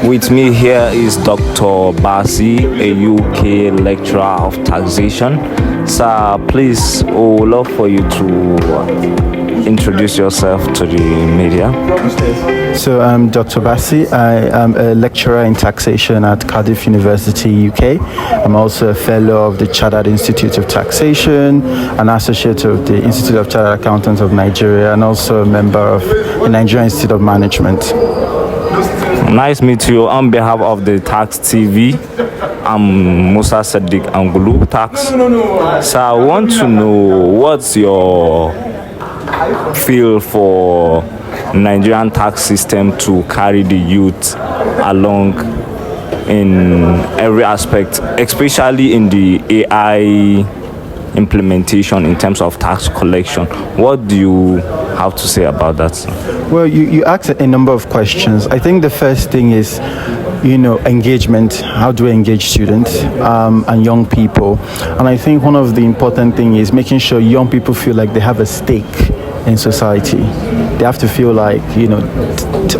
With me here is Dr. Bassey, a UK lecturer of taxation. Sir, please, we would love for you to introduce yourself to the media. So I'm Dr. Bassey. I am a lecturer in taxation at Cardiff University, UK. I'm also a fellow of the Chartered Institute of Taxation, an associate of the Institute of Chartered Accountants of Nigeria, and also a member of the Nigerian Institute of Management. Nice meet you. On behalf of the Tax TV, I'm Musa Sadiq Angulu Tax. So I want to know what's your feel for Nigerian tax system to carry the youth along in every aspect, especially in the AI implementation in terms of tax collection. What do you have to say about that, sir? Well, you asked a number of questions. I think the first thing is, engagement. How do we engage students and young people? And I think one of the important things is making sure young people feel like they have a stake in society. They have to feel like,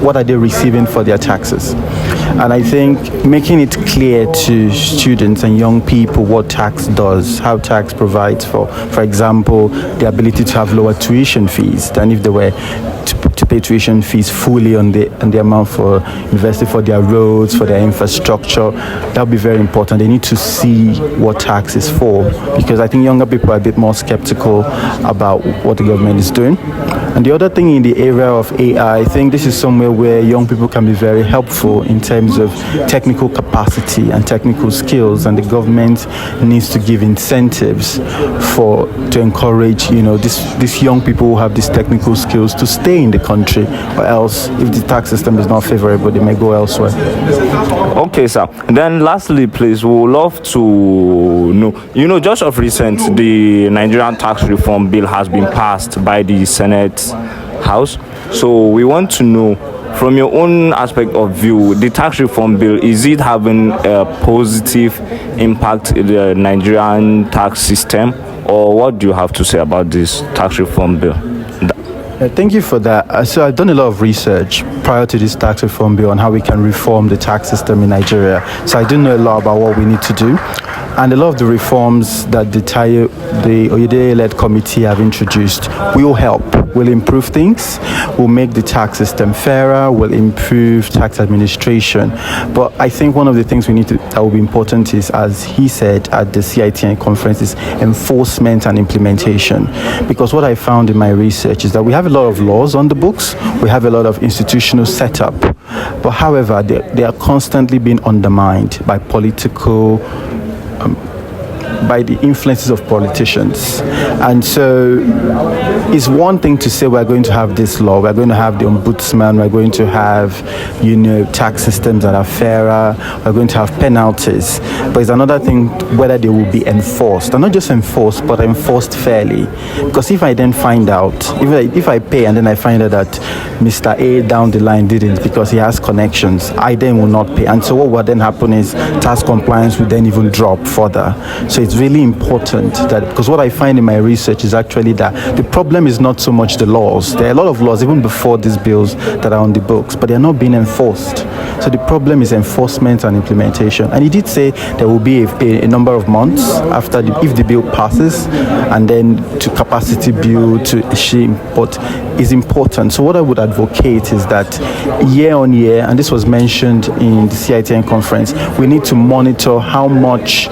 what are they receiving for their taxes? And I think making it clear to students and young people what tax does, how tax provides for example, the ability to have lower tuition fees than if they were to pay tuition fees fully on the amount for university, for their roads, for their infrastructure. That would be very important. They need to see what tax is for, because I think younger people are a bit more skeptical about what the government is doing. And the other thing in the area of AI, I think this is somewhere where young people can be very helpful in terms of technical capacity and technical skills, and the government needs to give incentives to encourage, these young people who have these technical skills to stay in the country, or else if the tax system is not favorable, they may go elsewhere. Okay, sir. And then lastly, please, we would love to know, just of recent, the Nigerian tax reform bill has been passed by the Senate House. So we want to know, from your own aspect of view, the tax reform bill, is it having a positive impact in the Nigerian tax system, or what do you have to say about this tax reform bill? Thank you for that. So I've done a lot of research prior to this tax reform bill on how we can reform the tax system in Nigeria. So I do know a lot about what we need to do. And a lot of the reforms that the Oyedele-led committee have introduced will help, will improve things, will make the tax system fairer, will improve tax administration. But I think one of the things that will be important is, as he said at the CITN conference, is enforcement and implementation. Because what I found in my research is that we have a lot of laws on the books, we have a lot of institutional setup, but however, they are constantly being undermined by by the influences of politicians. And so it's one thing to say we're going to have this law, we're going to have the ombudsman, we're going to have tax systems that are fairer, we're going to have penalties, but it's another thing whether they will be enforced, and not just enforced but enforced fairly. Because if I then find out, if I pay and then I find out that Mr. A down the line didn't because he has connections, I then will not pay. And so what will then happen is tax compliance will then even drop further. So it's really important that, because what I find in my research is actually that the problem is not so much the laws. There are a lot of laws even before these bills that are on the books, but they're not being enforced. So the problem is enforcement and implementation. And he did say there will be a number of months after if the bill passes, and then to capacity build, to issue, but is important. So what I would advocate is that year on year, and this was mentioned in the CITN conference, we need to monitor how much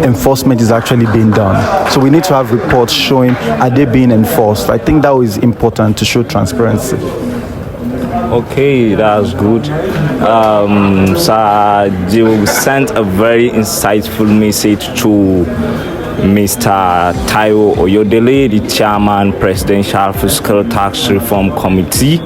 enforcement is actually being done. So we need to have reports showing, are they being enforced? I think that is important to show transparency. Okay, that's good. Sir, you sent a very insightful message to Mr. Taiwo Oyedele, the chairman, Presidential Fiscal Tax Reform Committee.